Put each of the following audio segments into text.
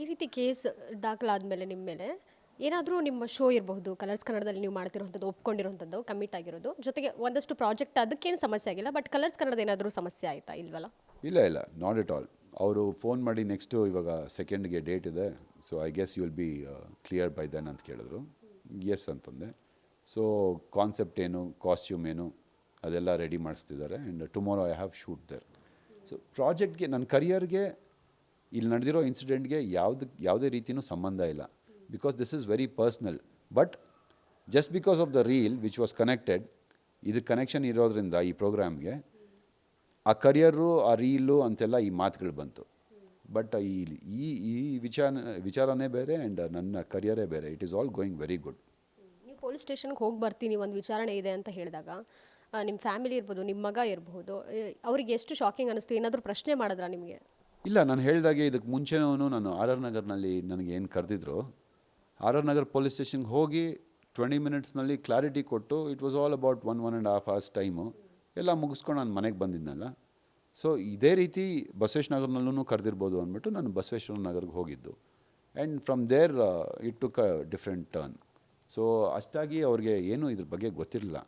ಈ ರೀತಿ ಕೇಸ್ ದಾಖಲಾದ್ಮೇಲೆ ನಿಮ್ಮ ಮೇಲೆ ಏನಾದರೂ ನಿಮ್ಮ ಶೋ ಇರಬಹುದು ಕಲರ್ಸ್ ಕನ್ನಡದಲ್ಲಿ ನೀವು ಮಾಡ್ತಿರೋಂಥದ್ದು ಒಪ್ಕೊಂಡಿರೋಂಥದ್ದು ಕಮಿಟ್ ಆಗಿರೋದು ಜೊತೆಗೆ ಒಂದಷ್ಟು ಪ್ರಾಜೆಕ್ಟ್ ಅದಕ್ಕೇನು ಸಮಸ್ಯೆ ಆಗಿಲ್ಲ ಬಟ್ ಕಲರ್ಸ್ ಕನ್ನಡದ ಏನಾದರೂ ಸಮಸ್ಯೆ ಆಯಿತಾ ಇಲ್ವಲ್ಲ? ಇಲ್ಲ ನಾಟ್ ಎಟ್ ಆಲ್. ಅವರು ಫೋನ್ ಮಾಡಿ ನೆಕ್ಸ್ಟು ಇವಾಗ ಸೆಕೆಂಡ್ಗೆ ಡೇಟ್ ಇದೆ, so I guess you will be clear by then ಅಂತ ಕೇಳಿದ್ರು. ಎಸ್ ಅಂತಂದೆ. ಸೊ ಕಾನ್ಸೆಪ್ಟ್ ಏನು, ಕಾಸ್ಟ್ಯೂಮ್ ಏನು ಅದೆಲ್ಲ ರೆಡಿ ಮಾಡಿಸ್ತಿದ್ದಾರೆ and tomorrow I have shoot there. So ಪ್ರಾಜೆಕ್ಟ್ಗೆ ನನ್ನ ಕರಿಯರ್ಗೆ ಇಲ್ಲಿ ನಡೆದಿರೋ ಇನ್ಸಿಡೆಂಟ್ಗೆ ಯಾವುದೇ ರೀತಿಯೂ ಸಂಬಂಧ ಇಲ್ಲ, because this is very personal. But just because of the reel which was connected, ಇದು ಕನೆಕ್ಷನ್ ಇರೋದ್ರಿಂದ ಈ ಪ್ರೋಗ್ರಾಮ್ಗೆ ಆ ಕರಿಯರು ಆ ರೀಲು ಅಂತೆಲ್ಲ ಈ ಮಾತುಗಳು ಬಂತು. ಬಟ್ ಈ ವಿಚಾರನೇ ಬೇರೆ ಆ್ಯಂಡ್ ನನ್ನ ಕರಿಯರೇ ಬೇರೆ. It is all going very good. ನೀವು ಪೊಲೀಸ್ ಸ್ಟೇಷನ್ಗೆ ಹೋಗಿ ಬರ್ತೀನಿ ಒಂದು ವಿಚಾರಣೆ ಇದೆ ಅಂತ ಹೇಳಿದಾಗ ನಿಮ್ಮ ಫ್ಯಾಮಿಲಿ ಇರ್ಬೋದು, ನಿಮ್ಮ ಮಗ ಇರಬಹುದು, ಅವರಿಗೆ ಎಷ್ಟು ಶಾಕಿಂಗ್ ಅನ್ನಿಸ್ತು? ಏನಾದರೂ ಪ್ರಶ್ನೆ ಮಾಡಿದ್ರಾ ನಿಮಗೆ? ಇಲ್ಲ, ನಾನು ಹೇಳಿದಾಗೆ ಇದಕ್ಕೆ ಮುಂಚೆನೂ ನಾನು ಆರ್ ಆರ್ ನಗರ್ನಲ್ಲಿ ನನಗೆ ಏನು ಕರೆದಿದ್ರು, ಆರ್ ಆರ್ ನಗರ್ ಪೊಲೀಸ್ ಸ್ಟೇಷನ್ಗೆ ಹೋಗಿ 20 ಮಿನಿಟ್ಸ್ನಲ್ಲಿ ಕ್ಲಾರಿಟಿ ಕೊಟ್ಟು it was all about 1.5 hours time ಎಲ್ಲ ಮುಗಿಸ್ಕೊಂಡು ನಾನು ಮನೆಗೆ ಬಂದಿದ್ನಲ್ಲ. ಸೊ ಇದೇ ರೀತಿ ಬಸವೇಶ್ವರ ನಗರ್ನಲ್ಲೂ ಕರೆದಿರ್ಬೋದು ಅಂದ್ಬಿಟ್ಟು ನಾನು ಬಸವೇಶ್ವರ ನಗರ್ಗೆ ಹೋಗಿದ್ದು. And from there it took a different turn. So ಅಷ್ಟಾಗಿ ಅವ್ರಿಗೆ ಏನೂ ಇದ್ರ ಬಗ್ಗೆ ಗೊತ್ತಿರಲಿಲ್ಲ.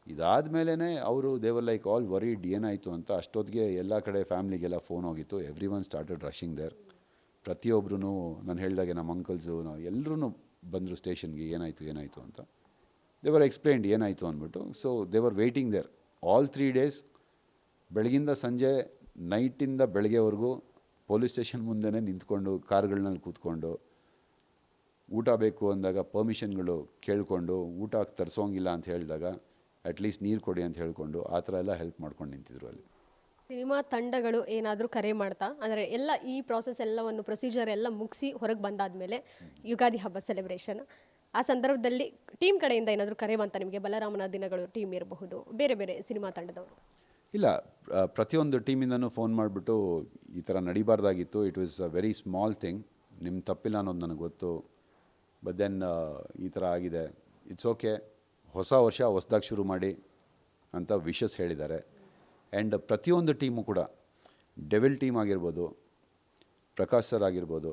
ಇದಾದಮೇಲೆ ಅವರು ದೇವರ್ ಲೈಕ್ ಆಲ್ ವರಿಡ್ ಏನಾಯಿತು ಅಂತ. ಅಷ್ಟೊತ್ತಿಗೆ ಎಲ್ಲ ಕಡೆ ಫ್ಯಾಮ್ಲಿಗೆಲ್ಲ ಫೋನ್ ಹೋಗಿತ್ತು. Everyone started rushing there. ಪ್ರತಿಯೊಬ್ಬರೂ ನಾನು ಹೇಳಿದಾಗೆ ನಮ್ಮ ಅಂಕಲ್ಸು ಎಲ್ಲರೂ ಬಂದರು ಸ್ಟೇಷನ್ಗೆ, ಏನಾಯಿತು ಅಂತ. ದೇವರ್ ಎಕ್ಸ್ಪ್ಲೇನ್ಡ್ ಏನಾಯಿತು ಅಂದ್ಬಿಟ್ಟು. ಸೊ ದೇವರ್ ವೆಯ್ಟಿಂಗ್ ದೇರ್ ಆಲ್ 3 days. ಬೆಳಗಿಂದ ಸಂಜೆ, ನೈಟಿಂದ ಬೆಳಗ್ಗೆವರೆಗೂ ಪೊಲೀಸ್ ಸ್ಟೇಷನ್ ಮುಂದೆನೇ ನಿಂತ್ಕೊಂಡು ಕಾರ್ಗಳನ್ನಲ್ಲಿ ಕೂತ್ಕೊಂಡು, ಊಟ ಬೇಕು ಅಂದಾಗ ಪರ್ಮಿಷನ್ಗಳು ಕೇಳಿಕೊಂಡು, ಊಟ ತರಿಸೋಂಗಿಲ್ಲ ಅಂತ ಹೇಳಿದಾಗ ಅಟ್ಲೀಸ್ಟ್ ನೀರು ಕೊಡಿ ಅಂತ ಹೇಳಿಕೊಂಡು ಆ ಥರ ಎಲ್ಲ ಹೆಲ್ಪ್ ಮಾಡ್ಕೊಂಡು ನಿಂತಿದ್ರು ಅಲ್ಲಿ. ಸಿನಿಮಾ ತಂಡಗಳು ಏನಾದರೂ ಕರೆ ಮಾಡ್ತಾ ಅಂದರೆ ಎಲ್ಲ ಈ ಪ್ರಾಸೆಸ್ ಎಲ್ಲವನ್ನು ಪ್ರೊಸೀಜರ್ ಎಲ್ಲ ಮುಗಿಸಿ ಹೊರಗೆ ಬಂದಾದಮೇಲೆ ಯುಗಾದಿ ಹಬ್ಬ ಸೆಲೆಬ್ರೇಷನ್ ಆ ಸಂದರ್ಭದಲ್ಲಿ ಟೀಮ್ ಕಡೆಯಿಂದ ಏನಾದರೂ ಕರೆ ಬಂತ ನಿಮಗೆ? ಬಲರಾಮನ ದಿನಗಳು ಟೀಮ್ ಇರಬಹುದು, ಬೇರೆ ಬೇರೆ ಸಿನಿಮಾ ತಂಡದವರು? ಇಲ್ಲ, ಪ್ರತಿಯೊಂದು ಟೀಮಿಂದನೂ ಫೋನ್ ಮಾಡಿಬಿಟ್ಟು ಈ ಥರ ನಡಿಬಾರ್ದಾಗಿತ್ತು, it was a very small thing, ನಿಮ್ಮ ತಪ್ಪಿಲ್ಲ ಅನ್ನೋದು ನನಗೆ ಗೊತ್ತು, ಬಟ್ ದೆನ್ ಈ ಥರ ಆಗಿದೆ, ಇಟ್ಸ್ ಓಕೆ, ಹೊಸ ವರ್ಷ ಹೊಸದಾಗಿ ಶುರು ಮಾಡಿ ಅಂತ ವಿಶಸ್ ಹೇಳಿದ್ದಾರೆ. ಆ್ಯಂಡ್ ಪ್ರತಿಯೊಂದು ಟೀಮು ಕೂಡ, ಡೆವಿಲ್ ಟೀಮ್ ಆಗಿರ್ಬೋದು, ಪ್ರಕಾಶ್ ಸರ್ ಆಗಿರ್ಬೋದು,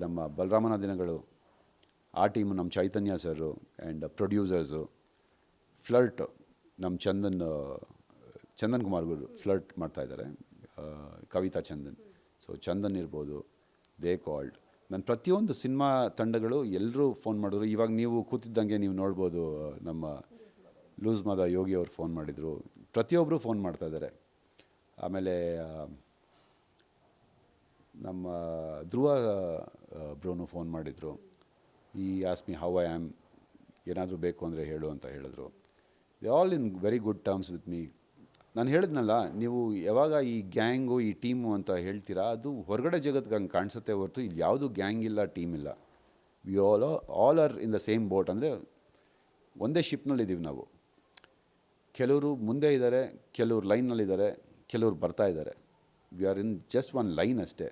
ನಮ್ಮ ಬಲರಾಮನ ದಿನಗಳು ಆ ಟೀಮು, ನಮ್ಮ ಚೈತನ್ಯ ಸರು ಆ್ಯಂಡ್ ಪ್ರೊಡ್ಯೂಸರ್ಸು, ಫ್ಲರ್ಟ್ ನಮ್ಮ ಚಂದನ್ ಕುಮಾರ್ ಗುರು ಫ್ಲರ್ಟ್ ಮಾಡ್ತಾಯಿದ್ದಾರೆ, ಕವಿತಾ ಚಂದನ್. ಸೊ ಚಂದನ್ ಇರ್ಬೋದು, ದೇ ಕಾಲ್ಡ್. ನನ್ನ ಪ್ರತಿಯೊಂದು ಸಿನಿಮಾ ತಂಡಗಳು ಎಲ್ಲರೂ ಫೋನ್ ಮಾಡಿದ್ರು. ಇವಾಗ ನೀವು ಕೂತಿದ್ದಂಗೆ ನೀವು ನೋಡ್ಬೋದು, ನಮ್ಮ ಲೂಸ್ ಮಾದ ಯೋಗಿ ಅವ್ರು ಫೋನ್ ಮಾಡಿದರು. ಪ್ರತಿಯೊಬ್ಬರು ಫೋನ್ ಮಾಡ್ತಾಯಿದ್ದಾರೆ. ಆಮೇಲೆ ನಮ್ಮ ಧ್ರುವ ಬ್ರೋನು ಫೋನ್ ಮಾಡಿದರು. ಈ ಆಸ್ಮಿ ಹೌ ಐ ಆಮ್, ಏನಾದರೂ ಬೇಕು ಅಂದರೆ ಹೇಳು ಅಂತ ಹೇಳಿದ್ರು. They all in very good terms with me. ನಾನು ಹೇಳಿದ್ನಲ್ಲ, ನೀವು ಯಾವಾಗ ಈ ಗ್ಯಾಂಗು ಈ ಟೀಮು ಅಂತ ಹೇಳ್ತೀರಾ, ಅದು ಹೊರಗಡೆ ಜಗತ್ತಿಗೆ ಹಂಗೆ ಕಾಣಿಸುತ್ತೆ ಹೊರತು ಇಲ್ಲಿ ಯಾವುದೂ ಗ್ಯಾಂಗ್ ಇಲ್ಲ, ಟೀಮ್ ಇಲ್ಲ. We all are in the same boat. ಅಂದರೆ ಒಂದೇ ಶಿಪ್ನಲ್ಲಿದ್ದೀವಿ ನಾವು. ಕೆಲವರು ಮುಂದೆ ಇದ್ದಾರೆ, ಕೆಲವರು ಲೈನ್ನಲ್ಲಿದ್ದಾರೆ, ಕೆಲವರು ಬರ್ತಾ ಇದ್ದಾರೆ. We are in just one line ಅಷ್ಟೇ.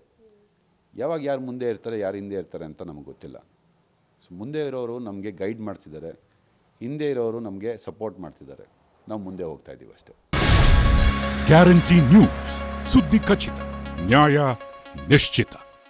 ಯಾವಾಗ ಯಾರು ಮುಂದೆ ಇರ್ತಾರೆ, ಯಾರು ಹಿಂದೆ ಇರ್ತಾರೆ ಅಂತ ನಮಗೆ ಗೊತ್ತಿಲ್ಲ. ಸೊ ಮುಂದೆ ಇರೋರು ನಮಗೆ ಗೈಡ್ ಮಾಡ್ತಿದ್ದಾರೆ, ಹಿಂದೆ ಇರೋರು ನಮಗೆ ಸಪೋರ್ಟ್ ಮಾಡ್ತಿದ್ದಾರೆ. ನಾವು ಮುಂದೆ ಹೋಗ್ತಾ ಇದ್ದೀವಿ ಅಷ್ಟೇ. ಗ್ಯಾರಂಟಿ ನ್ಯೂಸ್, ಸುದ್ದಿ ಖಚಿತ, ನ್ಯಾಯ ನಿಶ್ಚಿತ.